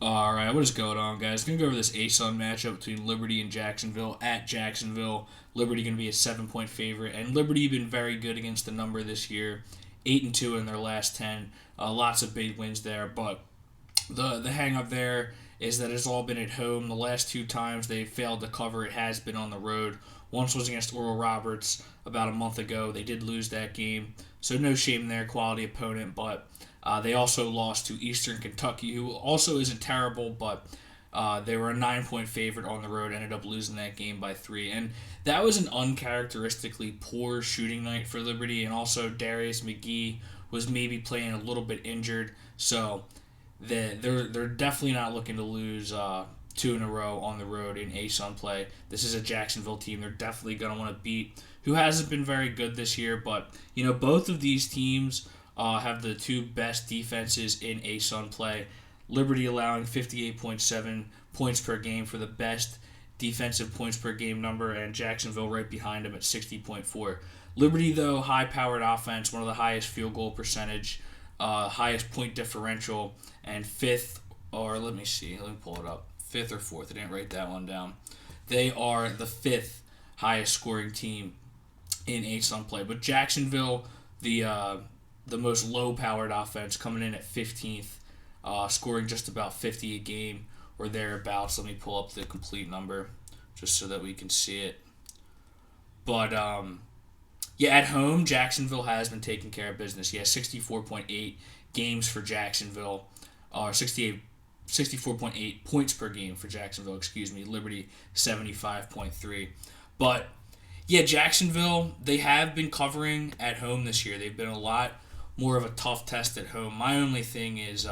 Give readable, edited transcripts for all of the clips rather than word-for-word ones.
All right, what is going on, guys? Gonna go over this ASUN matchup between Liberty and Jacksonville at Jacksonville. Liberty gonna be a 7 point favorite, and Liberty been very good against the number this year, 8-2 in their last 10. Lots of big wins there, but the hang up there is that it's all been at home. The last two times they failed to cover, it has been on the road. Once was against Oral Roberts about a month ago. They did lose that game, so no shame there. Quality opponent, but they also lost to Eastern Kentucky, who also isn't terrible, but they were a 9 point favorite on the road, ended up losing that game by 3. And that was an uncharacteristically poor shooting night for Liberty, and also Darius McGee was maybe playing a little bit injured, so they're definitely not looking to lose two in a row on the road in ASUN play. This is a Jacksonville team they're definitely going to want to beat, who hasn't been very good this year, but both of these teams have the two best defenses in ASUN play. Liberty allowing 58.7 points per game for the best defensive points per game number, and Jacksonville right behind them at 60.4. Liberty, though, high-powered offense, one of the highest field goal percentage, highest point differential, and fifth, or let me pull it up. Fifth or fourth, I didn't write that one down. They are the fifth highest scoring team in ASUN play. But Jacksonville, the most low-powered offense, coming in at 15th, scoring just about 50 a game or thereabouts. Let me pull up the complete number just so that we can see it. But, at home, Jacksonville has been taking care of business. 64.8 games for Jacksonville, or 64.8 points per game for Jacksonville, Liberty, 75.3. But, Jacksonville, they have been covering at home this year. They've been a lot more of a tough test at home. My only thing is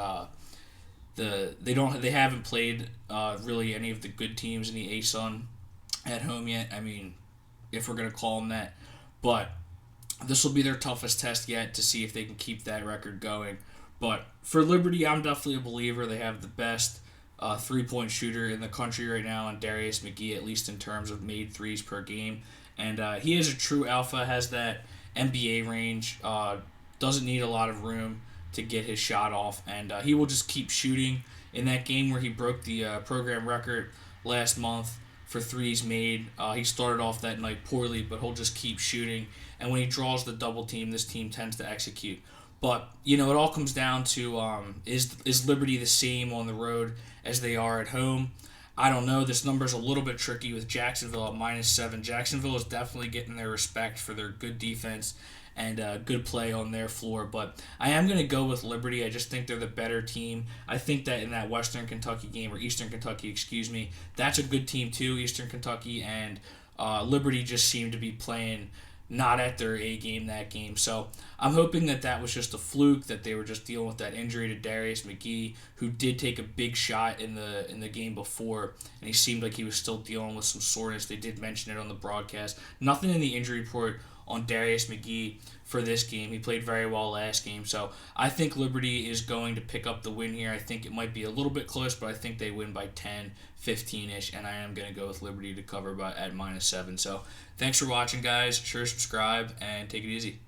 they haven't played really any of the good teams in the ASUN at home yet. I mean, if we're gonna call them that, but this will be their toughest test yet to see if they can keep that record going. But for Liberty, I'm definitely a believer. They have the best 3-point shooter in the country right now, and Darius McGee, at least in terms of made threes per game. And he is a true alpha, has that NBA range, doesn't need a lot of room to get his shot off, and he will just keep shooting. In that game where he broke the program record last month for threes made, he started off that night poorly, but he'll just keep shooting. And when he draws the double team, this team tends to execute. But, it all comes down to is Liberty the same on the road as they are at home? I don't know. This number's a little bit tricky with Jacksonville at -7. Jacksonville is definitely getting their respect for their good defense and good play on their floor. But I am going to go with Liberty. I just think they're the better team. I think that in that Western Kentucky game, or Eastern Kentucky, that's a good team too, Eastern Kentucky, and Liberty just seemed to be playing not at their A game that game. So I'm hoping that was just a fluke, that they were just dealing with that injury to Darius McGee, who did take a big shot in the game before, and he seemed like he was still dealing with some soreness. They did mention it on the broadcast. Nothing in the injury report on Darius McGee for this game. He played very well last game. So I think Liberty is going to pick up the win here. I think it might be a little bit close, but I think they win by 10, 15-ish, and I am going to go with Liberty to cover at -7. So thanks for watching, guys. Sure, subscribe, and take it easy.